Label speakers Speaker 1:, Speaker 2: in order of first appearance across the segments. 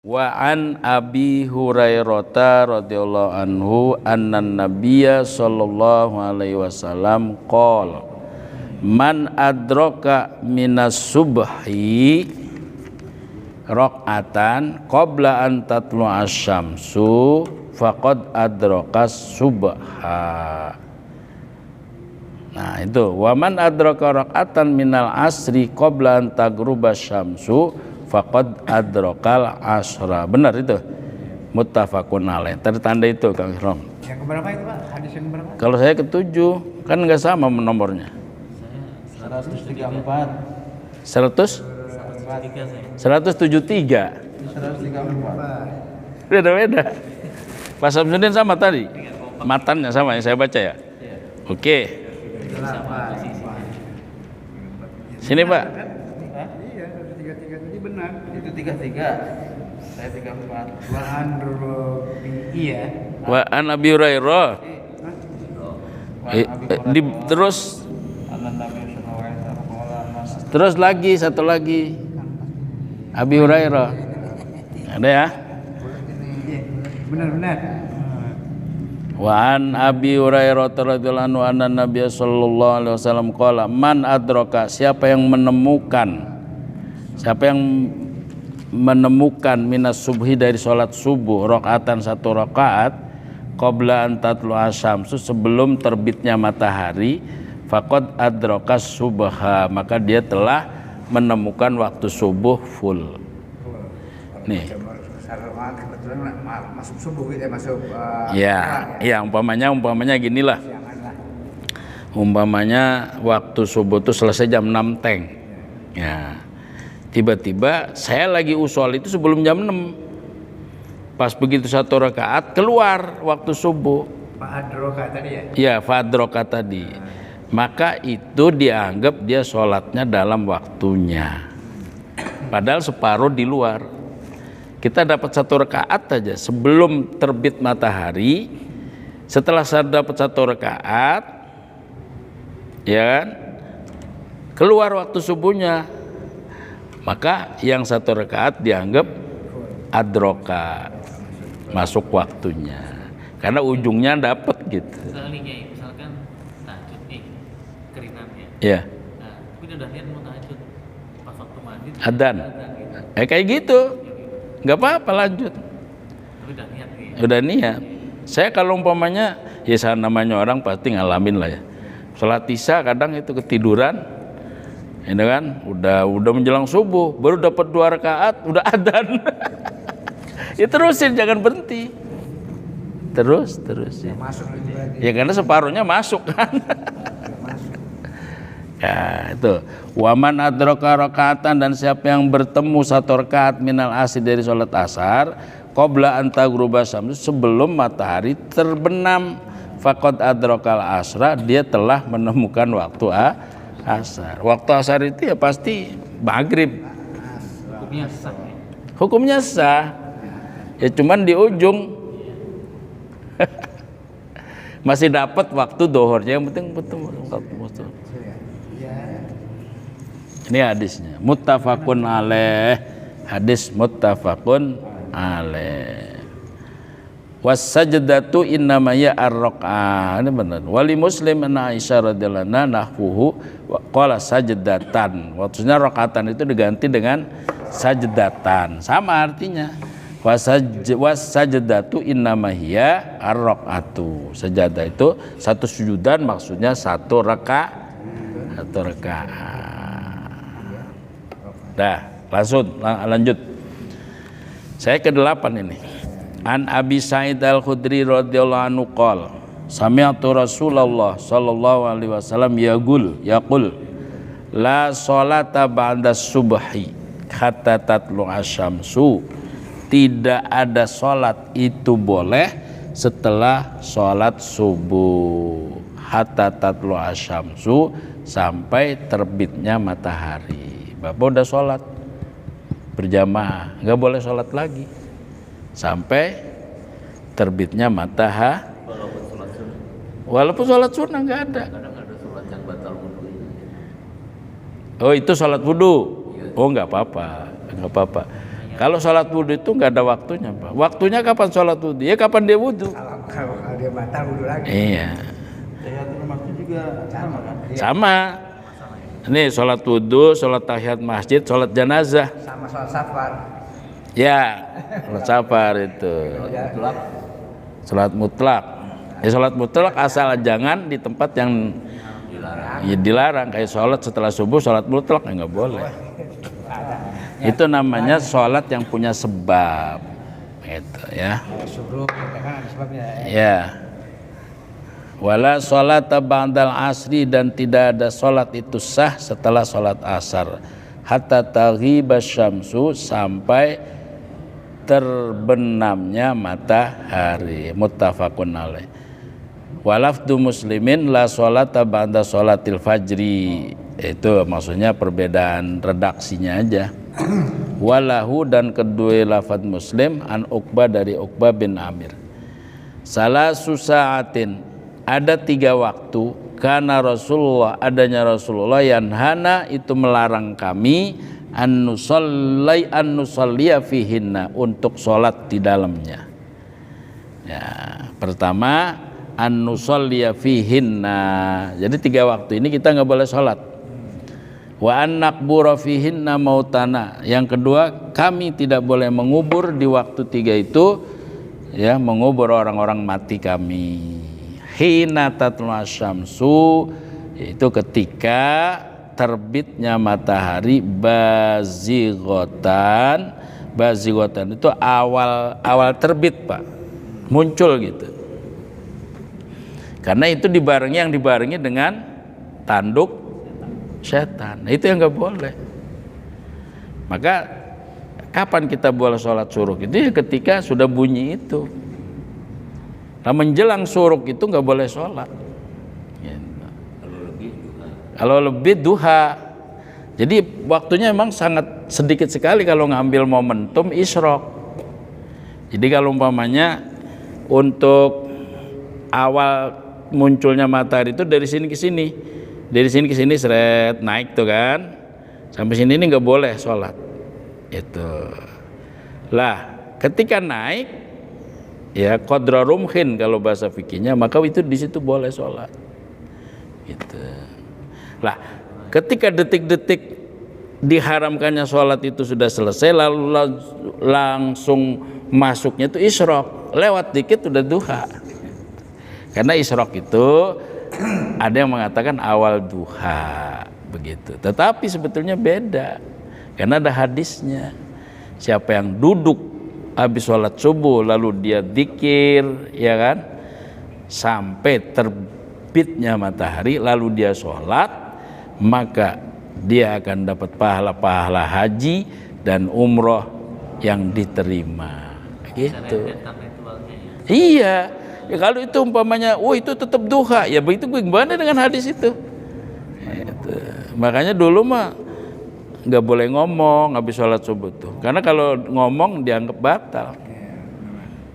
Speaker 1: Wa an Abi Hurairah radhiyallahu anhu annan nabiyya sallallahu alaihi wasallam qala man adraka minas subhi raq'atan qabla an tatlu asy-syamsu faqad adrakas subha. Nah itu wa man adraka raq'atan minal asri qabla an taghruba syamsu faqad adrakal asra. Benar itu, muttafaqun alaih. Tertanda itu Kang Ihram.
Speaker 2: Yang keberapa itu Pak? Hadis yang keberapa?
Speaker 1: Kalau saya ke-7 kan nggak sama nomornya.
Speaker 2: 134.
Speaker 1: 173.
Speaker 2: 134.
Speaker 1: Beda-beda. Pak Samsudin sama tadi. Matannya sama yang saya baca ya. Oke. Sini Pak.
Speaker 2: Iya, 133 tadi benar. Itu 33. Saya 34. Wa an Rubi ya.
Speaker 1: Wa an Abi Hurairah. Terus lagi satu lagi Abi Hurairah. Ada ya?
Speaker 2: Benar-benar.
Speaker 1: Wa an Abi Hurairah radhiyallahu anhu anna Nabiy sallallahu alaihi wasallam qala man adraka, siapa yang menemukan minas subhi dari salat subuh rakaatan satu rakaat qabla an tatlu asyamsu, sebelum terbitnya matahari, faqad adrakas subha, maka dia telah menemukan waktu subuh full. Nih.
Speaker 2: Masuk subuh gitu ya, masuk
Speaker 1: ya umpamanya ginilah. Umpamanya waktu subuh itu selesai jam 6 teng. Ya. Tiba-tiba saya lagi ushol itu sebelum jam 6. Pas begitu satu rakaat keluar waktu subuh.
Speaker 2: Fa'adroka tadi ya?
Speaker 1: Ya, fa'adroka tadi. Maka itu dianggap dia sholatnya dalam waktunya. Padahal separuh di luar. Kita dapat satu rakaat aja sebelum terbit matahari. Setelah saya dapat satu rakaat, ya kan, keluar waktu subuhnya, maka yang satu rakaat dianggap adroka, masuk waktunya, karena ujungnya dapat gitu.
Speaker 3: Misalkan tahajud nih, keringatnya.
Speaker 1: Ya.
Speaker 3: Nah, tapi udah niat mau tahajud pas waktu mandi.
Speaker 1: Adan.
Speaker 3: Gitu.
Speaker 1: Kayak gitu. Nggak apa-apa, lanjut.
Speaker 3: Udah niat nih.
Speaker 1: Udah niat. Saya kalau umpamanya, ya namanya orang pasti ngalamin lah ya. Sholat isya kadang itu ketiduran, ini kan, udah menjelang subuh, baru dapat 2 rakaat, udah adzan. Ya terusin, jangan berhenti. Terus ya.
Speaker 2: Masuk itu berarti.
Speaker 1: Ya karena separuhnya masuk kan. Ya itu waman adraka rakaatan, dan siapa yang bertemu satu rakaat minal asri dari sholat asar qabla an taghruba syamsu, sebelum matahari terbenam, faqad adrakal asra, dia telah menemukan waktu asar. Waktu asar itu ya pasti maghrib.
Speaker 3: Hukumnya sah. Ya?
Speaker 1: Hukumnya sah. Ya cuman di ujung masih dapat waktu dohornya, yang penting betul waktu. Ini hadisnya muttafaqun alaih, hadis muttafaqun alaih. Was-sajdatu innama ya ar-raq'ah, ini benar. Wali Muslim anna Aisyah radhiyallahu anha nahwuhu wa qala sajdatan. Maksudnya rakaatan itu diganti dengan sajdatan, sama artinya. Was-sajdatu innama hiya ar-raq'atu. Sajadah itu satu sujudan, maksudnya satu rakaat. Dah, lanjut. Saya ke-8 ini. An Abi Sa'id Al-Khudri radhiyallahu anhu qala sami'tu Rasulullah sallallahu alaihi wasallam yaqul la sholata ba'da subhi hatta tatlu asyamsu. Tidak ada sholat itu boleh setelah sholat subuh, hatta tatlu asyamsu, sampai terbitnya matahari. Bapak udah sholat berjamaah, nggak boleh sholat lagi sampai terbitnya matahari. Walaupun sholat sunnah nggak ada.
Speaker 3: Kadang ada sholat yang batal wudu.
Speaker 1: Oh itu sholat wudu. Oh nggak apa-apa. Kalau sholat wudhu itu nggak ada waktunya, Pak. Waktunya kapan sholat wudhu? Ya kapan dia wudhu.
Speaker 2: Kalau dia batal wudhu lagi.
Speaker 1: Iya.
Speaker 2: Tahiyatul masjid juga sama kan?
Speaker 1: Sama. Ini sholat wudhu, sholat tahiyat masjid, sholat jenazah.
Speaker 2: Sama sholat safar.
Speaker 1: Ya, sholat safar itu. Sholat mutlak. Ya sholat mutlak asal jangan di tempat yang dilarang. Kayak sholat setelah subuh, sholat mutlak ya nggak boleh. Itu namanya sholat yang punya sebab. Itu ya.
Speaker 2: Suruh, kan ada sebabnya.
Speaker 1: Ya. Wala sholata ba'dal asri, dan tidak ada sholat itu sah setelah sholat asar. Hatta taghiba syamsu, sampai terbenamnya matahari. Muttafaqun alaih. Walafdu muslimin la sholata ba'da sholatil fajri. Itu maksudnya perbedaan redaksinya aja. Walahu, dan kedua lafadz muslim an Uqbah, dari Uqbah bin Amir. Salah susaatin, ada 3 waktu, karena Rasulullah, adanya Rasulullah, yanhana, itu melarang kami, an nusalliya fihinna, untuk sholat di dalamnya. Ya, pertama an nusalliya fihinna, jadi 3 waktu ini kita nggak boleh sholat. Wa an naqbura fihinna mautana, yang kedua kami tidak boleh mengubur di waktu 3 itu, ya, mengubur orang-orang mati kami. Hina tatlu'asy syamsu, itu ketika terbitnya matahari bazighatan. Bazighatan itu awal terbit, Pak, muncul gitu. Karena itu dibarengi dengan tanduk setan. Nah, itu yang nggak boleh. Maka kapan kita boleh sholat syuruk? Itu ya ketika sudah bunyi itu. Nah, menjelang syuruk itu nggak boleh sholat. Kalau lebih duha. Jadi waktunya memang sangat sedikit sekali kalau ngambil momentum isyraq. Jadi kalau umpamanya untuk awal munculnya matahari itu dari sini ke sini. Dari sini ke sini seret naik tuh kan. Sampai sini ini nggak boleh sholat. Itu. Lah, ketika naik, ya qadra rumhin kalau bahasa fikihnya, maka itu di situ boleh sholat. Gitu. Lah, ketika detik-detik diharamkannya sholat itu sudah selesai, lalu langsung masuknya itu isyraq, lewat dikit udah duha. Karena isyraq itu ada yang mengatakan awal duha, begitu. Tetapi sebetulnya beda, karena ada hadisnya. Siapa yang duduk habis sholat subuh lalu dia dzikir, ya kan, sampai terbitnya matahari lalu dia sholat, maka dia akan dapat pahala-pahala haji dan umroh yang diterima. Gitu. Iya. Ya, kalau itu umpamanya, itu tetap duha, ya begitu gimana dengan hadis itu? Gitu. Makanya dulu mah nggak boleh ngomong habis sholat subuh tuh, karena kalau ngomong dianggap batal.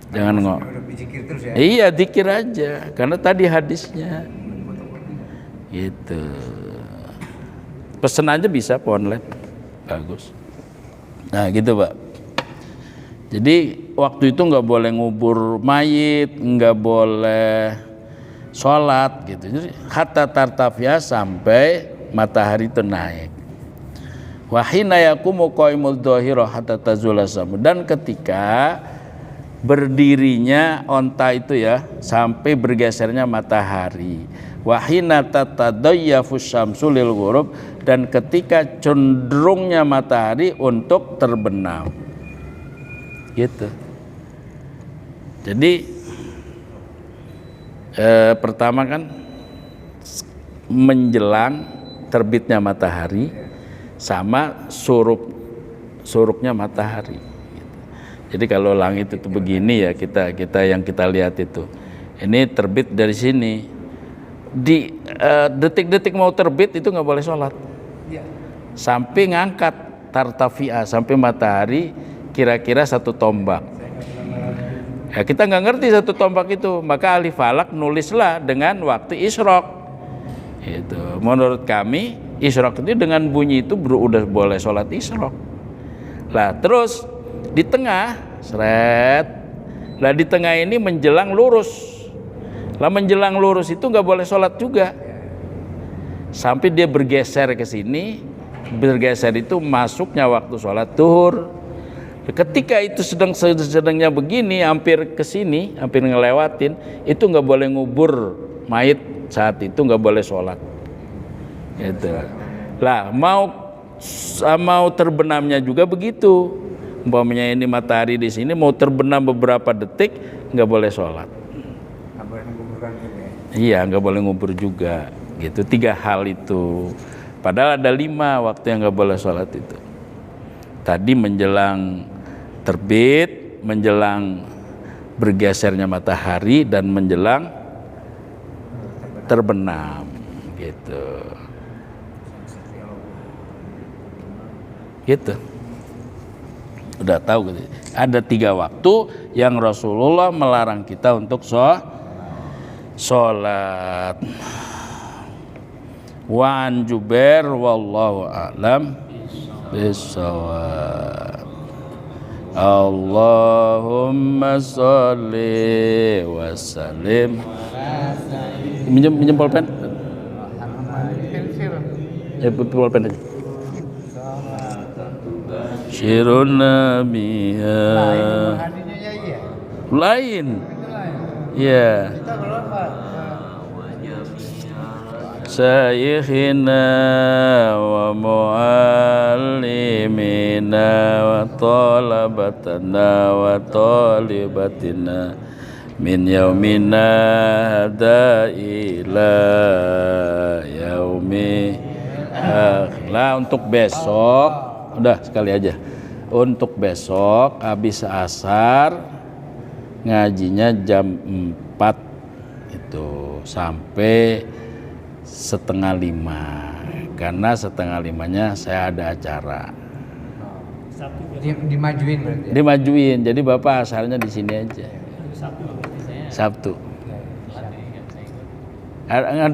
Speaker 1: Jangan ngomong. Ya? Iya, dzikir aja, karena tadi hadisnya. Gitu. Pesen aja bisa online, bagus. Nah gitu, Pak. Jadi waktu itu nggak boleh ngubur mayit, nggak boleh sholat gitu. Jadi hatta tartafya, sampai matahari itu naik. Wahina yakumu qaimul dhahira hatta tazula samu, dan ketika berdirinya onta itu ya sampai bergesernya matahari. Wahina tatadayyafu syamsu lil ghurub, dan ketika cenderungnya matahari untuk terbenam. Gitu. Jadi pertama kan menjelang terbitnya matahari sama suruknya matahari. Jadi kalau langit itu begini ya, kita yang kita lihat itu, ini terbit dari sini. Di detik-detik mau terbit itu nggak boleh sholat. Sampai ngangkat tartafi'ah, sampai matahari kira-kira 1 tombak. Ya, kita nggak ngerti 1 tombak itu, maka ahli falak nulislah dengan waktu isyraq. Itu menurut kami isyraq itu dengan bunyi itu udah boleh sholat isyraq. Lah terus di tengah, seret. Lah di tengah ini menjelang lurus. Lah menjelang lurus itu nggak boleh sholat juga. Sampai dia bergeser ke sini, bergeser itu masuknya waktu sholat duhur. Ketika itu sedangnya begini, hampir ke sini, hampir ngelewatin, itu nggak boleh ngubur mayit saat itu, nggak boleh sholat. Gitu. Lah mau terbenamnya juga begitu. Umpamanya ini matahari di sini mau terbenam beberapa detik, nggak boleh sholat.
Speaker 2: Nggak boleh menguburkan juga ya?
Speaker 1: Iya, nggak boleh ngubur juga. Gitu, 3 hal itu. Padahal ada 5 waktu yang nggak boleh sholat itu. Tadi menjelang terbit, menjelang bergesernya matahari, dan menjelang terbenam. Gitu. Gitu. Udah tahu gitu. Ada 3 waktu yang Rasulullah melarang kita untuk sholat. Wa an Jubair wallahu a'lam bissawab. Allahumma sholli wa sallim. Minjem pulpen. Pulpen aja. Syirun nabiya. Lain. Ya. Syekhina wa muallimina wa talabatana wa talibatina min yaumina hada ila yaumi akhir. Untuk besok, udah sekali aja. Untuk besok habis asar ngajinya jam 4 itu sampai 4:30, karena 4:30-nya saya ada acara.
Speaker 2: Dimajuin berarti ya?
Speaker 1: Dimajuin, jadi Bapak asarnya di sini aja.
Speaker 3: Sabtu berarti saya.
Speaker 1: Sabtu.
Speaker 3: Pelatih yang saya ikut.